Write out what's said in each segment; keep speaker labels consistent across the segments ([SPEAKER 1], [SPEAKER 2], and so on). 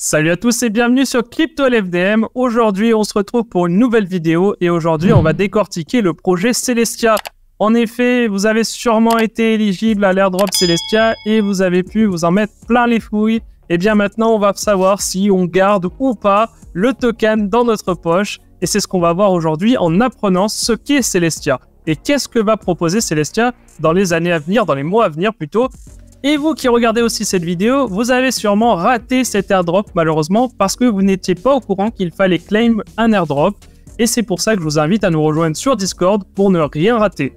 [SPEAKER 1] Salut à tous et bienvenue sur Crypto LFDM. Aujourd'hui, on se retrouve pour une nouvelle vidéo et aujourd'hui, on va décortiquer le projet Celestia. En effet, vous avez sûrement été éligible à l'airdrop Celestia et vous avez pu vous en mettre plein les fouilles. Et bien maintenant, on va savoir si on garde ou pas le token dans notre poche. Et c'est ce qu'on va voir aujourd'hui en apprenant ce qu'est Celestia. Et qu'est-ce que va proposer Celestia dans les années à venir, dans les mois à venir plutôt. Et vous qui regardez aussi cette vidéo, vous avez sûrement raté cet airdrop malheureusement parce que vous n'étiez pas au courant qu'il fallait claim un airdrop. Et c'est pour ça que je vous invite à nous rejoindre sur Discord pour ne rien rater.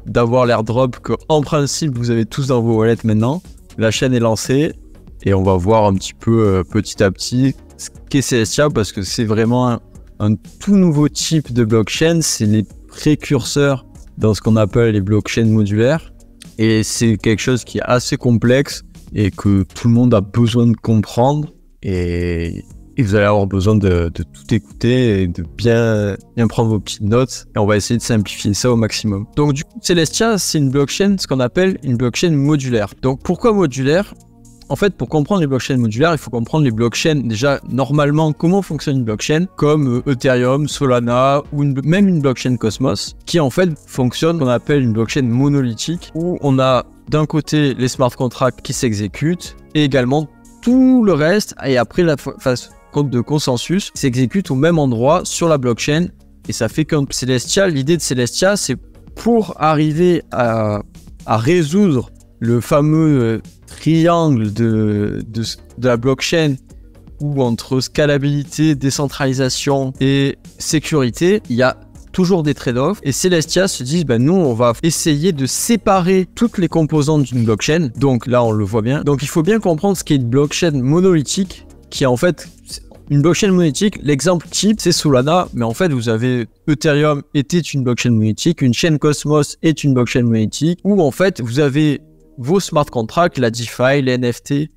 [SPEAKER 2] D'avoir l'airdrop qu'en principe vous avez tous dans vos wallets maintenant. La chaîne est lancée et on va voir un petit peu petit à petit ce qu'est Celestia parce que c'est vraiment un tout nouveau type de blockchain. C'est les précurseurs dans ce qu'on appelle les blockchains modulaires. Et c'est quelque chose qui est assez complexe et que tout le monde a besoin de comprendre. Et vous allez avoir besoin de tout écouter et de bien prendre vos petites notes. Et on va essayer de simplifier ça au maximum. Donc du coup, Celestia, c'est une blockchain, ce qu'on appelle une blockchain modulaire. Donc pourquoi modulaire ? En fait, pour comprendre les blockchains modulaires, il faut comprendre les blockchains. Déjà, normalement, comment fonctionne une blockchain, comme Ethereum, Solana ou même une blockchain Cosmos, qui en fait fonctionne qu'on appelle une blockchain monolithique, où on a d'un côté les smart contracts qui s'exécutent et également tout le reste. Et après la phase de consensus s'exécute au même endroit sur la blockchain. Et ça fait qu'un Celestia, l'idée de Celestia, c'est pour arriver à résoudre le fameux triangle de la blockchain où entre scalabilité, décentralisation et sécurité, il y a toujours des trade-offs. Et Celestia se dit, nous, on va essayer de séparer toutes les composantes d'une blockchain. Donc là, on le voit bien. Donc il faut bien comprendre ce qu'est une blockchain monolithique, qui est en fait une blockchain monolithique. L'exemple type, c'est Solana. Mais en fait, vous avez Ethereum était une blockchain monolithique, une chaîne Cosmos est une blockchain monolithique, où en fait, vous avez vos smart contracts, la DeFi, les NFT,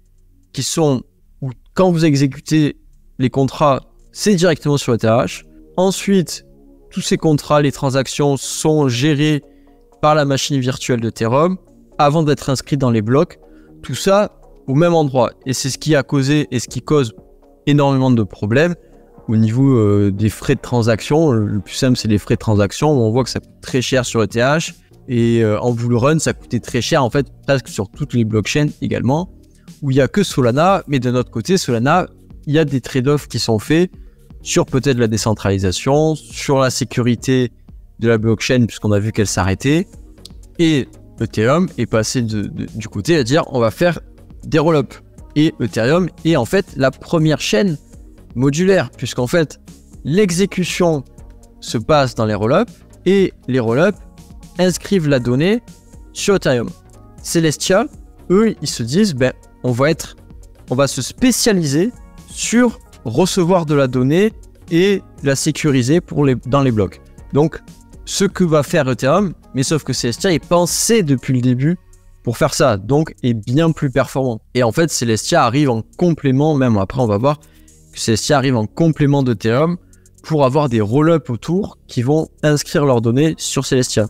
[SPEAKER 2] qui sont où quand vous exécutez les contrats, c'est directement sur ETH. Ensuite, tous ces contrats, les transactions sont gérées par la machine virtuelle d'Ethereum avant d'être inscrits dans les blocs. Tout ça au même endroit. Et c'est ce qui a causé et ce qui cause énormément de problèmes au niveau des frais de transaction. Le plus simple, c'est les frais de transaction. On voit que ça coûte très cher sur ETH. Et en bull run, ça coûtait très cher en fait, presque sur toutes les blockchains également, où il n'y a que Solana, mais de notre côté, Solana, il y a des trade-offs qui sont faits sur peut-être la décentralisation, sur la sécurité de la blockchain, puisqu'on a vu qu'elle s'arrêtait, et Ethereum est passé du côté à dire on va faire des roll-ups. Et Ethereum est en fait la première chaîne modulaire, puisqu'en fait, l'exécution se passe dans les roll-ups, et les roll-ups inscrivent la donnée sur Ethereum. Celestia, eux, ils se disent, on va se spécialiser sur recevoir de la donnée et la sécuriser dans les blocs. Donc, ce que va faire Ethereum, mais sauf que Celestia est pensé depuis le début pour faire ça, donc est bien plus performant. Et en fait, Celestia arrive en complément, même après on va voir que Celestia arrive en complément d'Ethereum pour avoir des roll-ups autour qui vont inscrire leurs données sur Celestia.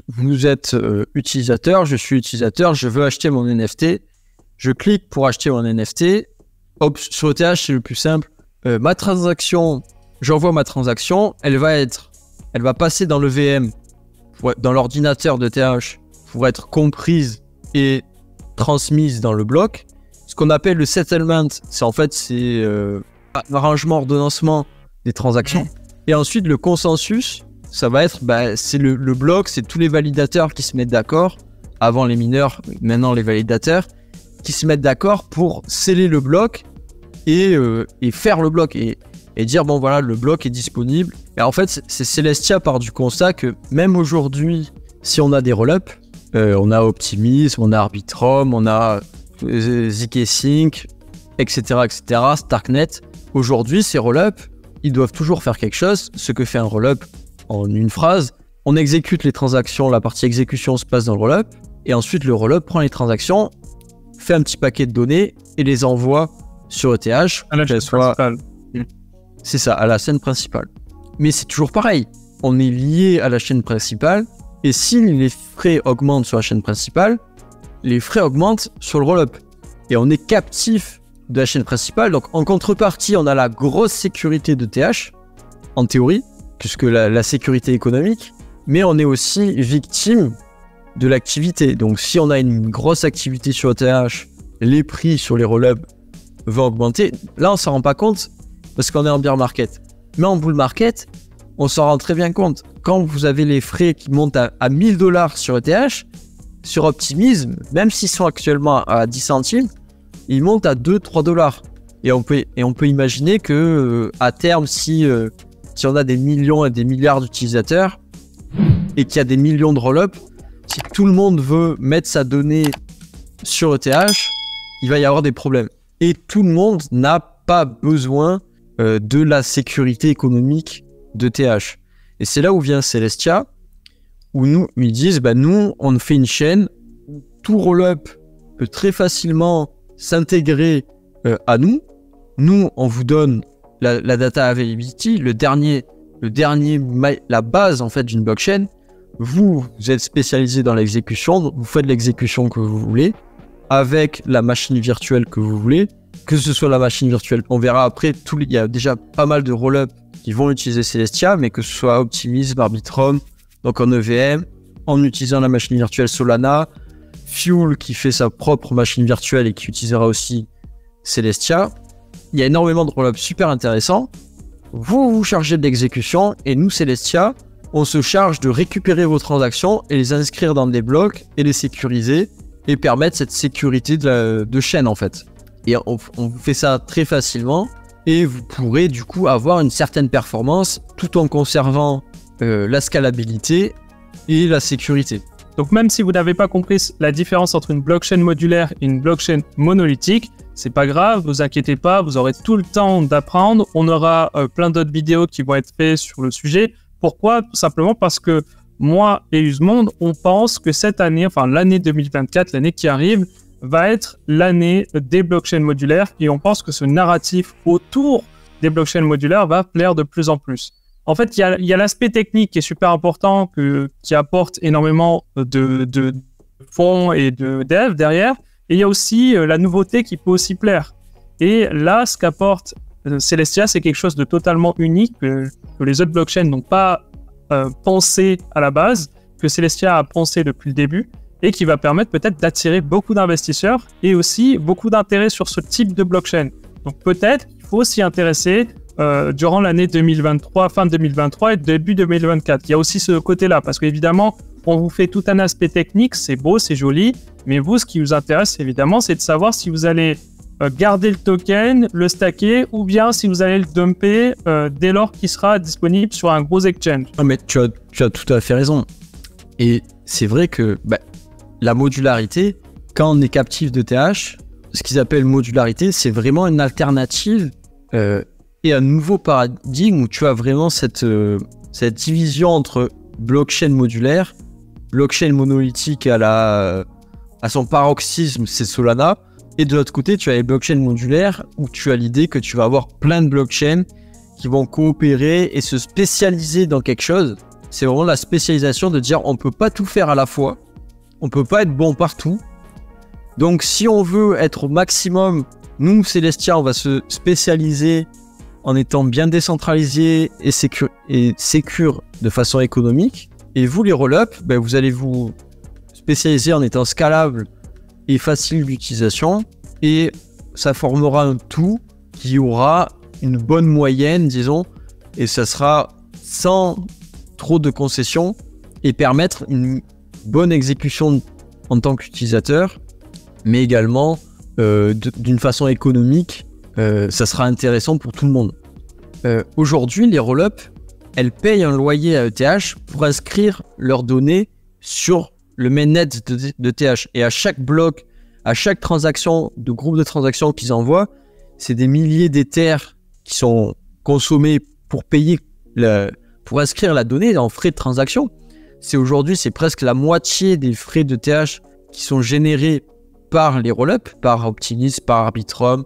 [SPEAKER 2] Vous êtes utilisateur, je suis utilisateur, je veux acheter mon NFT. Je clique pour acheter mon NFT. Hop, sur ETH, c'est le plus simple. Ma transaction, j'envoie ma transaction. Elle va passer dans le VM, dans l'ordinateur d'ETH pour être comprise et transmise dans le bloc. Ce qu'on appelle le settlement, c'est l'arrangement, ordonnancement des transactions. Et ensuite, le consensus, ça va être, c'est le bloc, c'est tous les validateurs qui se mettent d'accord, avant les mineurs, maintenant les validateurs, qui se mettent d'accord pour sceller le bloc et faire le bloc et dire, le bloc est disponible. Et en fait, c'est Celestia part du constat que même aujourd'hui, si on a des roll-ups, on a Optimism, on a Arbitrum, on a zkSync, etc., Starknet. Aujourd'hui, ces roll-ups, ils doivent toujours faire quelque chose. Ce que fait un roll-up, en une phrase, on exécute les transactions, la partie exécution se passe dans le roll-up, et ensuite le roll-up prend les transactions, fait un petit paquet de données et les envoie sur ETH.
[SPEAKER 1] À la chaîne principale.
[SPEAKER 2] C'est ça, à la chaîne principale. Mais c'est toujours pareil, on est lié à la chaîne principale, et si les frais augmentent sur la chaîne principale, les frais augmentent sur le roll-up. Et on est captif de la chaîne principale. Donc en contrepartie, on a la grosse sécurité de TH, en théorie, puisque la sécurité économique, mais on est aussi victime de l'activité. Donc si on a une grosse activité sur ETH, les prix sur les roll-ups vont augmenter. Là, on s'en rend pas compte parce qu'on est en bear market. Mais en bull market, on s'en rend très bien compte. Quand vous avez les frais qui montent à $1000 sur ETH, sur Optimism, même s'ils sont actuellement à 10 centimes, ils montent à 2-3 $. Et on peut imaginer que à terme, si on a des millions et des milliards d'utilisateurs et qu'il y a des millions de roll-up, si tout le monde veut mettre sa donnée sur ETH, il va y avoir des problèmes. Et tout le monde n'a pas besoin de la sécurité économique de TH. Et c'est là où vient Celestia, où ils disent, nous, on fait une chaîne où tout roll-up peut très facilement s'intégrer à nous. Nous, on vous donne la data availability, la base en fait d'une blockchain. Vous êtes spécialisé dans l'exécution, vous faites l'exécution que vous voulez avec la machine virtuelle que vous voulez, que ce soit la machine virtuelle. On verra après, il y a déjà pas mal de roll-up qui vont utiliser Celestia, mais que ce soit Optimism, Arbitrum, donc en EVM, en utilisant la machine virtuelle Solana, Fuel qui fait sa propre machine virtuelle et qui utilisera aussi Celestia. Il y a énormément de roll-up super intéressants. Vous vous chargez de l'exécution et nous, Celestia, on se charge de récupérer vos transactions et les inscrire dans des blocs et les sécuriser et permettre cette sécurité de chaîne en fait. Et on vous fait ça très facilement et vous pourrez du coup avoir une certaine performance tout en conservant la scalabilité et la sécurité.
[SPEAKER 1] Donc même si vous n'avez pas compris la différence entre une blockchain modulaire et une blockchain monolithique, c'est pas grave, vous inquiétez pas, vous aurez tout le temps d'apprendre. On aura plein d'autres vidéos qui vont être faites sur le sujet. Pourquoi? Tout simplement parce que moi et Usemonde, on pense que cette année, enfin l'année 2024, l'année qui arrive, va être l'année des blockchains modulaires et on pense que ce narratif autour des blockchains modulaires va plaire de plus en plus. En fait, il y a l'aspect technique qui est super important, qui apporte énormément de fonds et de dev derrière. Et il y a aussi la nouveauté qui peut aussi plaire. Et là, ce qu'apporte Celestia, c'est quelque chose de totalement unique que les autres blockchains n'ont pas pensé à la base, que Celestia a pensé depuis le début, et qui va permettre peut-être d'attirer beaucoup d'investisseurs et aussi beaucoup d'intérêt sur ce type de blockchain. Donc peut-être qu'il faut s'y intéresser durant l'année 2023, fin 2023 et début 2024. Il y a aussi ce côté-là, parce qu'évidemment, on vous fait tout un aspect technique, c'est beau, c'est joli, mais vous, ce qui vous intéresse, évidemment, c'est de savoir si vous allez garder le token, le stacker, ou bien si vous allez le dumper dès lors qu'il sera disponible sur un gros exchange.
[SPEAKER 2] Ah, mais tu as tout à fait raison. Et c'est vrai que la modularité, quand on est captif de TH, ce qu'ils appellent modularité, c'est vraiment une alternative et un nouveau paradigme où tu as vraiment cette division entre blockchain modulaire, blockchain monolithique à son paroxysme, c'est Solana. Et de l'autre côté, tu as les blockchains modulaires où tu as l'idée que tu vas avoir plein de blockchains qui vont coopérer et se spécialiser dans quelque chose. C'est vraiment la spécialisation de dire on ne peut pas tout faire à la fois. On ne peut pas être bon partout. Donc si on veut être au maximum, nous, Celestia, on va se spécialiser en étant bien décentralisé et sécure de façon économique. Et vous, les roll-up, vous allez vous spécialiser en étant scalable et facile d'utilisation. Et ça formera un tout qui aura une bonne moyenne, disons. Et ça sera sans trop de concessions et permettre une bonne exécution en tant qu'utilisateur, mais également d'une façon économique, ça sera intéressant pour tout le monde. Aujourd'hui, les roll-up, elles payent un loyer à ETH pour inscrire leurs données sur le mainnet de TH. Et à chaque bloc, à chaque transaction, de groupe de transactions qu'ils envoient, c'est des milliers d'Ethers qui sont consommés pour payer, pour inscrire la donnée en frais de transaction. Aujourd'hui, c'est presque la moitié des frais de TH qui sont générés par les roll-up, par Optimism, par Arbitrum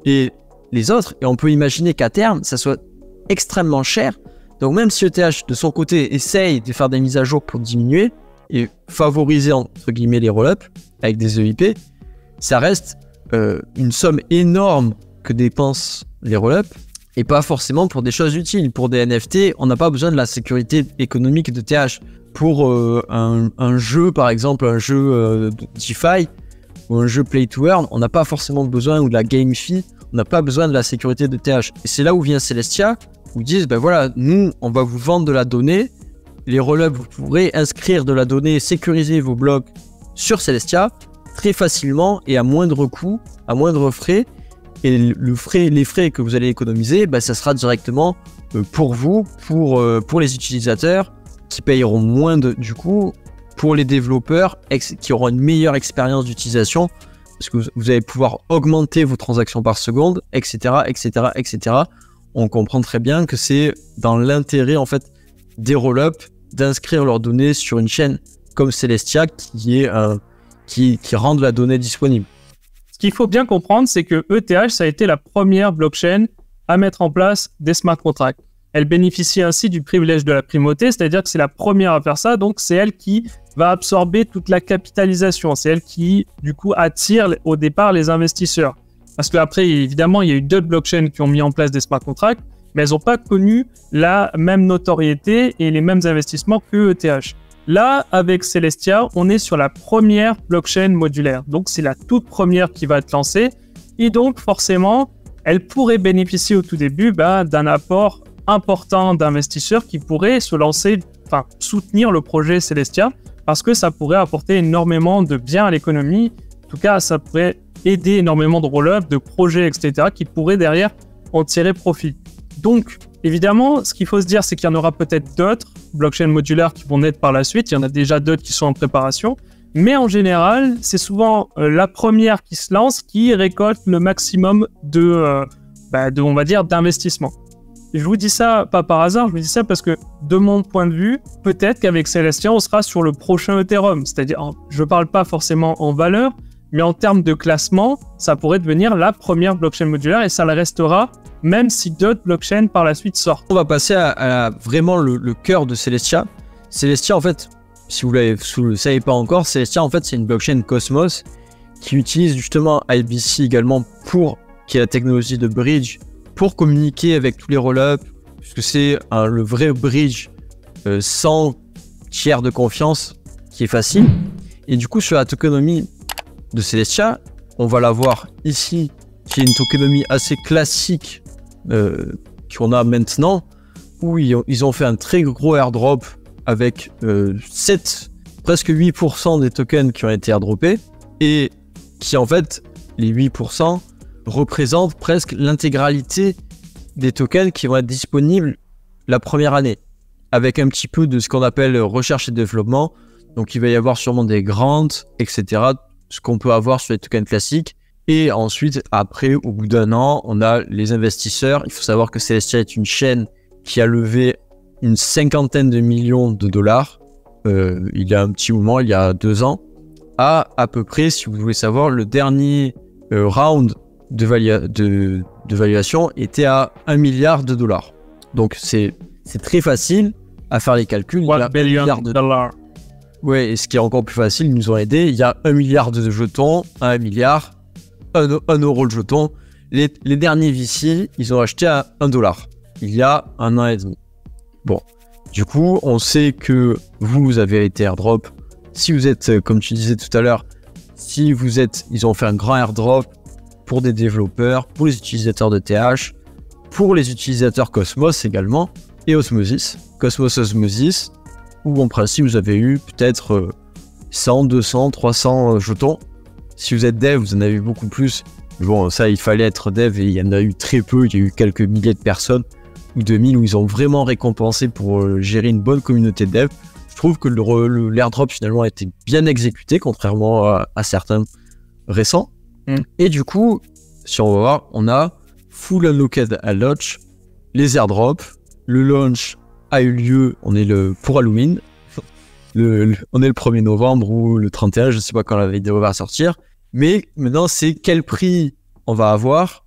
[SPEAKER 2] et les autres. Et on peut imaginer qu'à terme, ça soit extrêmement cher. Donc même si ETH, de son côté, essaye de faire des mises à jour pour diminuer et favoriser, entre guillemets, les roll-up avec des EIP, ça reste une somme énorme que dépensent les roll-up et pas forcément pour des choses utiles. Pour des NFT, on n'a pas besoin de la sécurité économique de TH. Pour un jeu, par exemple, un jeu de DeFi ou un jeu Play to Earn, on n'a pas forcément besoin, ou de la game fee, on n'a pas besoin de la sécurité de TH. Et c'est là où vient Celestia, où ils disent, ben voilà, nous, on va vous vendre de la donnée. Les roll-up, vous pourrez inscrire de la donnée, sécuriser vos blocs sur Celestia très facilement et à moindre coût, à moindre frais. Et les frais que vous allez économiser, ben, ça sera directement pour vous, pour les utilisateurs qui payeront moins du coup, pour les développeurs qui auront une meilleure expérience d'utilisation parce que vous allez pouvoir augmenter vos transactions par seconde, etc., etc., etc. On comprend très bien que c'est dans l'intérêt en fait des roll-up d'inscrire leurs données sur une chaîne comme Celestia qui rende la donnée disponible.
[SPEAKER 1] Ce qu'il faut bien comprendre, c'est que ETH, ça a été la première blockchain à mettre en place des smart contracts. Elle bénéficie ainsi du privilège de la primauté, c'est-à-dire que c'est la première à faire ça, donc c'est elle qui va absorber toute la capitalisation. C'est elle qui, du coup, attire au départ les investisseurs. Parce qu'après, évidemment, il y a eu d'autres blockchains qui ont mis en place des smart contracts, mais elles n'ont pas connu la même notoriété et les mêmes investissements que ETH. Là, avec Celestia, on est sur la première blockchain modulaire. Donc, c'est la toute première qui va être lancée. Et donc, forcément, elle pourrait bénéficier au tout début d'un apport important d'investisseurs qui pourraient se lancer, soutenir le projet Celestia, parce que ça pourrait apporter énormément de biens à l'économie. En tout cas, ça pourrait aider énormément de roll-up, de projets, etc., qui pourraient derrière en tirer profit. Donc, évidemment, ce qu'il faut se dire, c'est qu'il y en aura peut-être d'autres blockchains modulaires qui vont naître par la suite. Il y en a déjà d'autres qui sont en préparation. Mais en général, c'est souvent la première qui se lance qui récolte le maximum on va dire, d'investissement. Je vous dis ça pas par hasard, je vous dis ça parce que de mon point de vue, peut-être qu'avec Celestia, on sera sur le prochain Ethereum. C'est-à-dire, je parle pas forcément en valeur, mais en termes de classement, ça pourrait devenir la première blockchain modulaire et ça le restera, même si d'autres blockchains par la suite sortent.
[SPEAKER 2] On va passer à vraiment le cœur de Celestia. Celestia, en fait, si vous le savez pas encore, Celestia, en fait, c'est une blockchain Cosmos qui utilise justement IBC également qui est la technologie de bridge, pour communiquer avec tous les roll-up, puisque c'est le vrai bridge sans tiers de confiance qui est facile. Et du coup, sur la tokenomie de Celestia, on va la voir ici, qui est une tokenomie assez classique qu'on a maintenant, où ils ont fait un très gros airdrop avec presque 8% des tokens qui ont été airdroppés, et qui en fait, les 8%, représente presque l'intégralité des tokens qui vont être disponibles la première année, avec un petit peu de ce qu'on appelle recherche et développement. Donc il va y avoir sûrement des grants, etc., ce qu'on peut avoir sur les tokens classiques. Et ensuite, après, au bout d'un an, on a les investisseurs. Il faut savoir que Celestia est une chaîne qui a levé une 50aine de millions de dollars il y a un petit moment, il y a 2 ans, à peu près, si vous voulez savoir, le dernier round de valuation était à 1 milliard de dollars. Donc c'est très facile à faire les calculs.
[SPEAKER 1] 1 billion de dollars.
[SPEAKER 2] Ouais, et ce qui est encore plus facile, ils nous ont aidé. Il y a 1 milliard de jetons, 1 milliard, 1 euro le jeton. Les derniers VC, ils ont acheté à 1 dollar il y a 1 an et demi. Bon, du coup, on sait que vous avez été airdrop. Si vous êtes, comme tu disais tout à l'heure, ils ont fait un grand airdrop pour des développeurs, pour les utilisateurs de TH, pour les utilisateurs Cosmos également, et Osmosis, Cosmos Osmosis, où en principe vous avez eu peut-être 100, 200, 300 jetons. Si vous êtes dev, vous en avez eu beaucoup plus. Bon, ça, il fallait être dev et il y en a eu très peu. Il y a eu quelques milliers de personnes, ou 2000, où ils ont vraiment récompensé pour gérer une bonne communauté de dev. Je trouve que l'airdrop finalement a été bien exécuté, contrairement à certains récents. Et du coup, si on va voir, on a full unlocked à launch, les airdrops, le launch a eu lieu, pour Halloween, on est le 1er novembre ou le 31, je ne sais pas quand la vidéo va sortir, mais maintenant c'est quel prix on va avoir,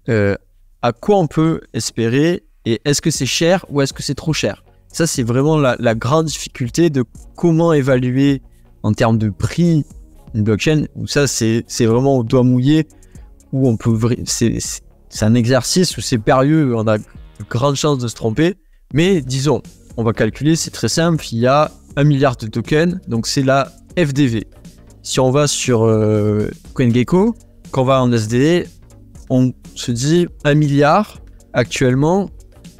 [SPEAKER 2] à quoi on peut espérer, et est-ce que c'est cher ou est-ce que c'est trop cher? Ça c'est vraiment la grande difficulté de comment évaluer en termes de prix une blockchain, où ça c'est vraiment au doigt mouillé. où on peut... C'est un exercice où c'est périlleux, on a de grandes chances de se tromper. Mais disons, on va calculer, c'est très simple, il y a 1 milliard de tokens, donc c'est la FDV. Si on va sur CoinGecko, quand on va en SDD, on se dit 1 milliard. Actuellement,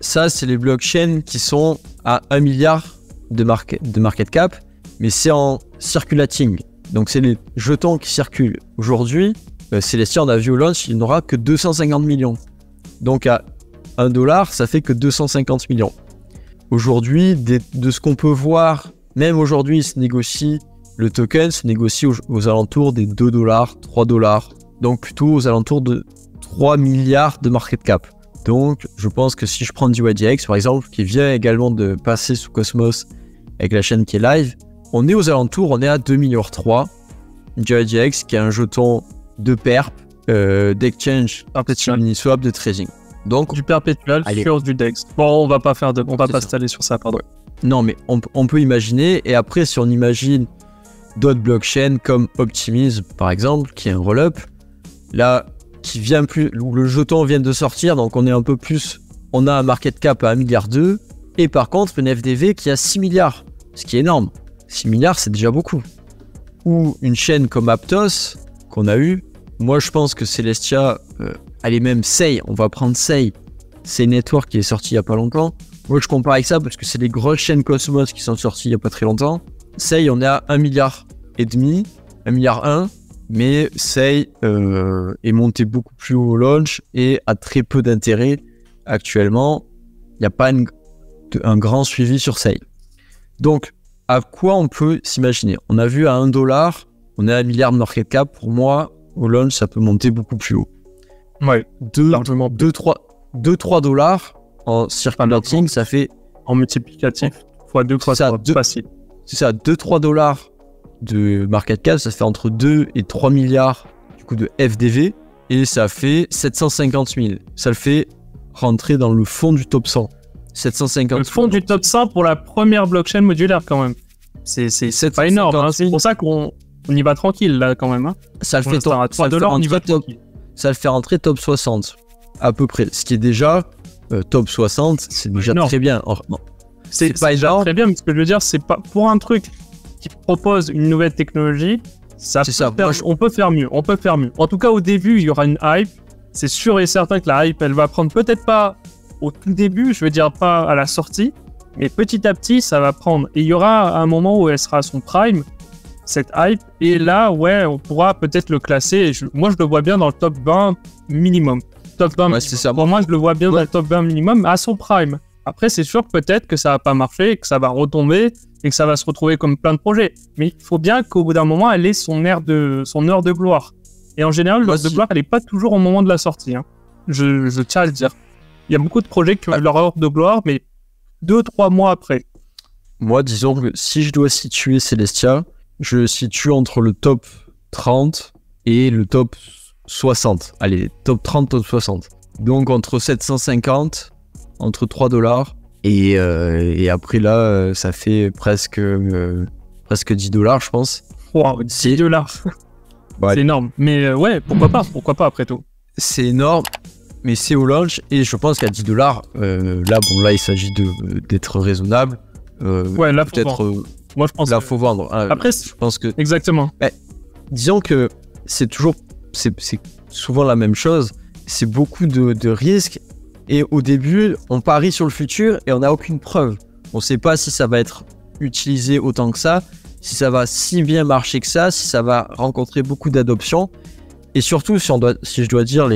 [SPEAKER 2] ça, c'est les blockchains qui sont à 1 milliard de market cap, mais c'est en circulating. Donc, c'est les jetons qui circulent. Aujourd'hui, Celestia, on a vu au launch, il n'aura que 250 millions. Donc, à $1, ça fait que 250 millions. Aujourd'hui, de ce qu'on peut voir, même aujourd'hui, le token se négocie aux alentours des $2, $3. Donc, plutôt aux alentours de 3 milliards de market cap. Donc, je pense que si je prends du YDX, par exemple, qui vient également de passer sous Cosmos avec la chaîne qui est live, on est aux alentours, on est à 2,3 millions. Du YDX qui est un jeton de perp, d'exchange, Uniswap, de trading. Donc,
[SPEAKER 1] du perpétuel sur du DEX. Bon, on va pas s'aller sur ça, pardon.
[SPEAKER 2] Non, mais on peut imaginer, et après, si on imagine d'autres blockchains comme Optimism, par exemple, qui est un roll-up, là, où le jeton vient de sortir, donc on est un peu plus, on a un market cap à 1,2 milliard, et par contre une FDV qui a 6 milliards, ce qui est énorme. 6 milliards, c'est déjà beaucoup. Ou une chaîne comme Aptos, qu'on a eu. Moi, je pense que Celestia, allez, même Sei, on va prendre Sei Network qui est sorti il n'y a pas longtemps. Moi, je compare avec ça parce que c'est les grosses chaînes Cosmos qui sont sorties il n'y a pas très longtemps. Sei, on est à 1,5 milliard, 1,1 milliard. Mais Sei est monté beaucoup plus haut au launch et a très peu d'intérêt actuellement. Il n'y a pas un grand suivi sur Sei. Donc, à quoi on peut s'imaginer? On a vu à $1, on est à 1 milliard de market cap. Pour moi, au launch, ça peut monter beaucoup plus haut.
[SPEAKER 1] Ouais,
[SPEAKER 2] 2-3 $ en circulating, ça fait...
[SPEAKER 1] En multiplicatif, x2, x3, facile.
[SPEAKER 2] C'est ça, 2-3 $ de market cap, ça fait entre 2 et 3 milliards du coup de FDV et ça fait 750 000. Ça le fait rentrer dans le fond du top 100. 750 000.
[SPEAKER 1] Le fond du top 100 pour la première blockchain modulaire quand même. C'est pas énorme, hein. C'est pour ça qu'on y va tranquille là quand même. Hein.
[SPEAKER 2] Ça le fait à 3 $, on y va tranquille. Ça le fait rentrer top 60 à peu près. Ce qui est déjà top 60, c'est déjà très bien. Or, non.
[SPEAKER 1] C'est pas déjà très bien, mais ce que je veux dire, c'est pas pour un truc qui propose une nouvelle technologie, on peut faire mieux, En tout cas, au début, il y aura une hype. C'est sûr et certain que la hype, elle va prendre peut-être pas au tout début, je veux dire pas à la sortie, mais petit à petit, ça va prendre. Et il y aura un moment où elle sera à son prime, cette hype, et là, ouais, on pourra peut-être le classer. Moi, je le vois bien dans le top 20 minimum. Top 20 minimum. Ça. Pour moi, je le vois bien dans le top 20 minimum à son prime. Après, c'est sûr peut-être que ça va pas marcher, que ça va retomber et que ça va se retrouver comme plein de projets. Mais il faut bien qu'au bout d'un moment, elle ait son heure de gloire. Et en général, l'heure de gloire, elle n'est pas toujours au moment de la sortie. Hein. Je tiens à le dire. Il y a beaucoup de projets qui ont leur heure de gloire, mais 2-3 mois après.
[SPEAKER 2] Moi, disons que si je dois situer Celestia, je le situe entre le top 30 et le top 60. Allez, top 30, top 60. Donc entre 750... entre 3 $ et après là ça fait presque 10 $, je pense.
[SPEAKER 1] Wow, 10 $. Ouais. C'est énorme. Mais ouais, pourquoi pas après tout.
[SPEAKER 2] C'est énorme, mais c'est au launch et je pense qu'à 10 $, là il s'agit d'être raisonnable.
[SPEAKER 1] Ouais, là peut-être. Moi je pense.
[SPEAKER 2] Là faut vendre.
[SPEAKER 1] Après,
[SPEAKER 2] je pense que.
[SPEAKER 1] Exactement.
[SPEAKER 2] Disons que c'est souvent la même chose. C'est beaucoup de risques. Et au début, on parie sur le futur et on n'a aucune preuve. On ne sait pas si ça va être utilisé autant que ça, si ça va si bien marcher que ça, si ça va rencontrer beaucoup d'adoption. Et surtout, si je dois dire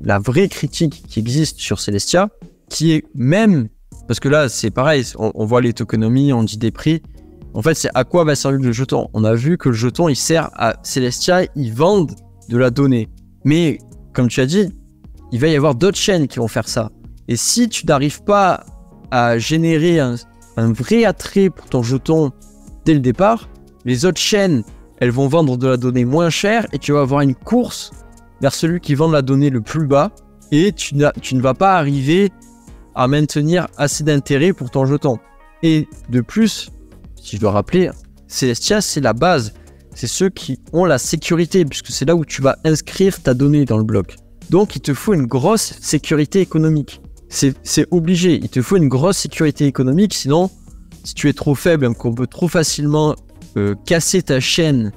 [SPEAKER 2] la vraie critique qui existe sur Celestia, qui est même, parce que là c'est pareil, on voit les tokenomics, on dit des prix. En fait, c'est à quoi va servir le jeton. On a vu que le jeton, il sert à Celestia, ils vendent de la donnée. Mais comme tu as dit, il va y avoir d'autres chaînes qui vont faire ça. Et si tu n'arrives pas à générer un vrai attrait pour ton jeton dès le départ, les autres chaînes, elles vont vendre de la donnée moins chère et tu vas avoir une course vers celui qui vend la donnée le plus bas et tu ne vas pas arriver à maintenir assez d'intérêt pour ton jeton. Et de plus, si je dois rappeler, Celestia, c'est la base. C'est ceux qui ont la sécurité puisque c'est là où tu vas inscrire ta donnée dans le bloc. Donc, il te faut une grosse sécurité économique. C'est obligé. Il te faut une grosse sécurité économique. Sinon, si tu es trop faible, qu'on peut trop facilement casser ta chaîne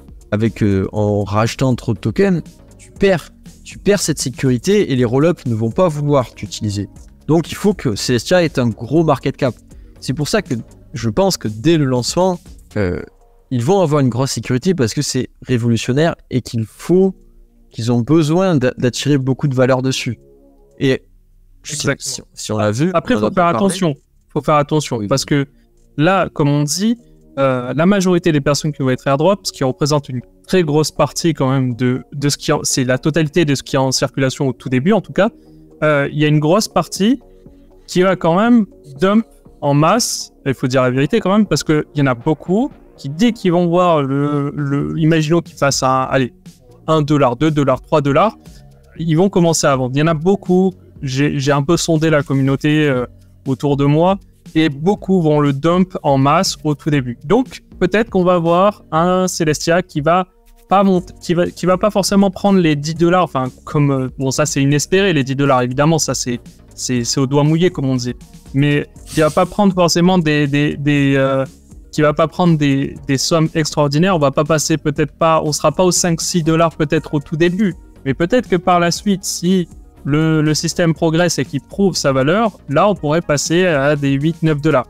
[SPEAKER 2] en rachetant trop de tokens, tu perds cette sécurité et les roll-ups ne vont pas vouloir t'utiliser. Donc, il faut que Celestia ait un gros market cap. C'est pour ça que je pense que dès le lancement, ils vont avoir une grosse sécurité parce que c'est révolutionnaire et qu'ils ont besoin d'attirer beaucoup de valeur dessus. Et si on l'a vu...
[SPEAKER 1] Après, il faut faire attention. Oui. Parce que là, comme on dit, la majorité des personnes qui vont être airdrop, ce qui représente une très grosse partie quand même de ce qui c'est la totalité de ce qui est en circulation au tout début en tout cas, il y a une grosse partie qui va quand même dump en masse, il faut dire la vérité quand même, parce qu'il y en a beaucoup qui, dès qu'ils vont voir imaginons qu'ils fassent $1, $2, $3, ils vont commencer à vendre. Il y en a beaucoup, j'ai un peu sondé la communauté autour de moi, et beaucoup vont le dump en masse au tout début. Donc, peut-être qu'on va avoir un Celestia qui va pas pas forcément prendre les $10, enfin, comme, bon, ça c'est inespéré, les $10, évidemment, ça c'est au doigt mouillé, comme on dit. Mais qui va pas prendre forcément qui va pas prendre des sommes extraordinaires. On va pas passer on sera pas aux $5-6 peut-être au tout début. Mais peut-être que par la suite, si le système progresse et qu'il prouve sa valeur, là on pourrait passer à des $8-9.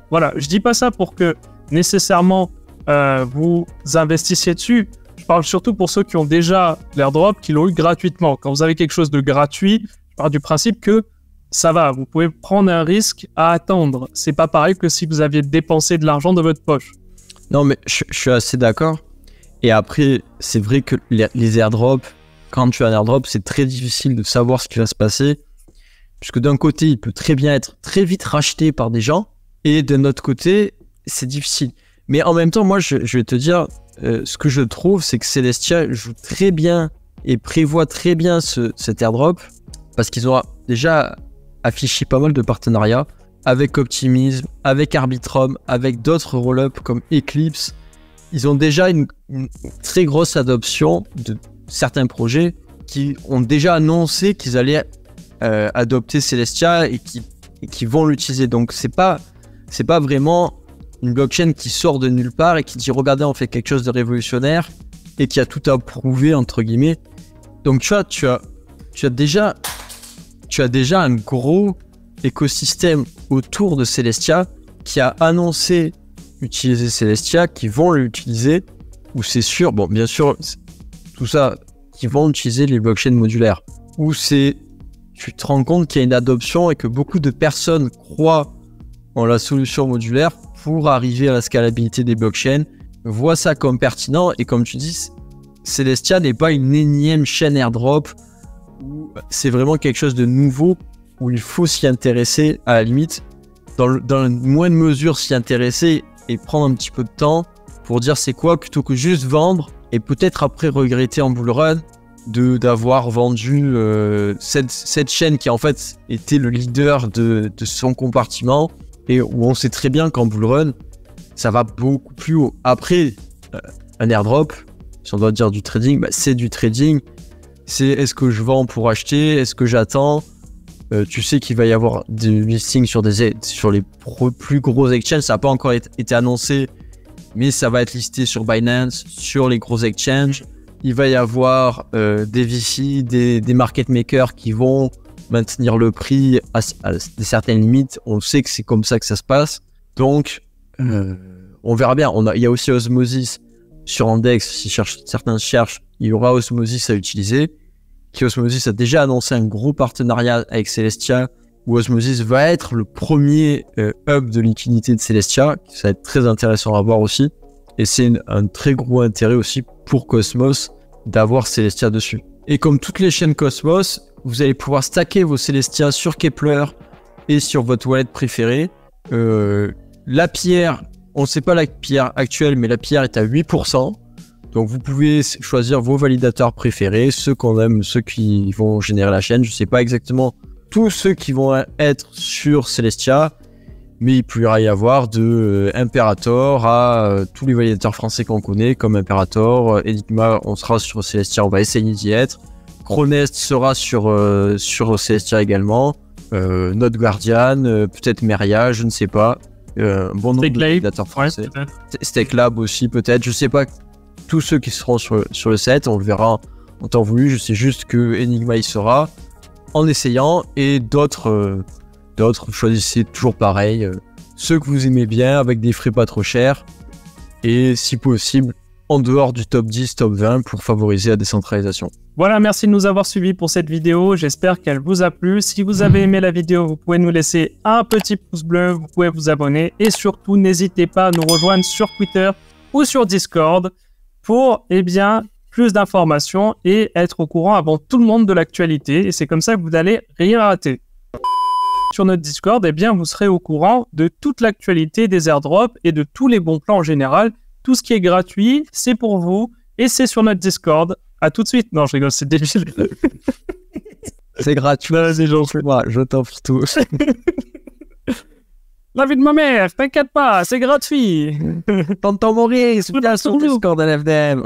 [SPEAKER 1] Voilà, je dis pas ça pour que nécessairement vous investissiez dessus. Je parle surtout pour ceux qui ont déjà l'airdrop, qui l'ont eu gratuitement. Quand vous avez quelque chose de gratuit, je pars du principe que ça va, vous pouvez prendre un risque à attendre. C'est pas pareil que si vous aviez dépensé de l'argent de votre poche.
[SPEAKER 2] Non, mais je suis assez d'accord. Et après, c'est vrai que les airdrops, quand tu as un airdrop, c'est très difficile de savoir ce qui va se passer. Puisque d'un côté, il peut très bien être très vite racheté par des gens. Et d'un autre côté, c'est difficile. Mais en même temps, moi, je vais te dire, ce que je trouve, c'est que Celestia joue très bien et prévoit très bien cet airdrop. Parce qu'ils ont déjà affiché pas mal de partenariats avec Optimism, avec Arbitrum, avec d'autres roll-ups comme Eclipse. Ils ont déjà une très grosse adoption de certains projets qui ont déjà annoncé qu'ils allaient adopter Celestia et qui vont l'utiliser. Donc c'est pas vraiment une blockchain qui sort de nulle part et qui dit regardez, on fait quelque chose de révolutionnaire et qui a tout à prouver entre guillemets. Donc tu as déjà un gros écosystème autour de Celestia qui a annoncé utiliser Celestia, qui vont l'utiliser, ou c'est sûr, bon bien sûr, tout ça, qui vont utiliser les blockchains modulaires, où tu te rends compte qu'il y a une adoption et que beaucoup de personnes croient en la solution modulaire pour arriver à la scalabilité des blockchains, voient ça comme pertinent, et comme tu dis, Celestia n'est pas une énième chaîne airdrop, c'est vraiment quelque chose de nouveau où il faut s'y intéresser à la limite, dans le moins de mesure s'y intéresser et prendre un petit peu de temps pour dire c'est quoi, plutôt que juste vendre et peut-être après regretter en bull run d'avoir vendu cette chaîne qui en fait était le leader de son compartiment et où on sait très bien qu'en bull run ça va beaucoup plus haut. Après un airdrop, si on doit dire du trading, c'est du trading. C'est est-ce que je vends pour acheter, est-ce que j'attends, tu sais qu'il va y avoir des listings sur les plus gros exchanges, ça n'a pas encore été annoncé, mais ça va être listé sur Binance, sur les gros exchanges. Il va y avoir des VC, des market makers qui vont maintenir le prix à certaines limites. On sait que c'est comme ça que ça se passe, donc on verra bien. Il y a aussi Osmosis sur Index, si certains cherchent, il y aura Osmosis à utiliser. Osmosis a déjà annoncé un gros partenariat avec Celestia, où Osmosis va être le premier hub de liquidité de Celestia. Ça va être très intéressant à voir aussi. Et c'est un très gros intérêt aussi pour Cosmos d'avoir Celestia dessus. Et comme toutes les chaînes Cosmos, vous allez pouvoir stacker vos Celestia sur Keplr et sur votre wallet préférée. La pierre, on ne sait pas la pierre actuelle, mais la pierre est à 8%. Donc vous pouvez choisir vos validateurs préférés, ceux qu'on aime, ceux qui vont générer la chaîne. Je ne sais pas exactement tous ceux qui vont être sur Celestia, mais il pourra y avoir de Imperator à tous les validateurs français qu'on connaît, comme Imperator, Enigma, on sera sur Celestia, on va essayer d'y être. Pronest sera sur Celestia également. Notre Guardian, peut-être Meria, je ne sais pas. Bon nombre d'utilisateurs français. Stake Lab aussi peut-être, je sais pas tous ceux qui seront sur le set, on le verra en temps voulu. Je sais juste que Enigma y sera en essayant, et d'autres choisissez toujours pareil, ceux que vous aimez bien avec des frais pas trop chers et si possible en dehors du top 10, top 20 pour favoriser la décentralisation.
[SPEAKER 1] Voilà, merci de nous avoir suivis pour cette vidéo. J'espère qu'elle vous a plu. Si vous avez aimé la vidéo, vous pouvez nous laisser un petit pouce bleu, vous pouvez vous abonner et surtout, n'hésitez pas à nous rejoindre sur Twitter ou sur Discord pour, plus d'informations et être au courant avant tout le monde de l'actualité. Et c'est comme ça que vous n'allez rien rater. Sur notre Discord, vous serez au courant de toute l'actualité des airdrops et de tous les bons plans en général. Tout ce qui est gratuit, c'est pour vous et c'est sur notre Discord. À tout de suite. Non, je rigole, c'est débile.
[SPEAKER 2] C'est gratuit.
[SPEAKER 1] C'est gentil.
[SPEAKER 2] Moi, je t'offre tout.
[SPEAKER 1] La vie de ma mère, t'inquiète pas, c'est gratuit.
[SPEAKER 2] Tonton Maurice, viens sur le Discord de l'FDM.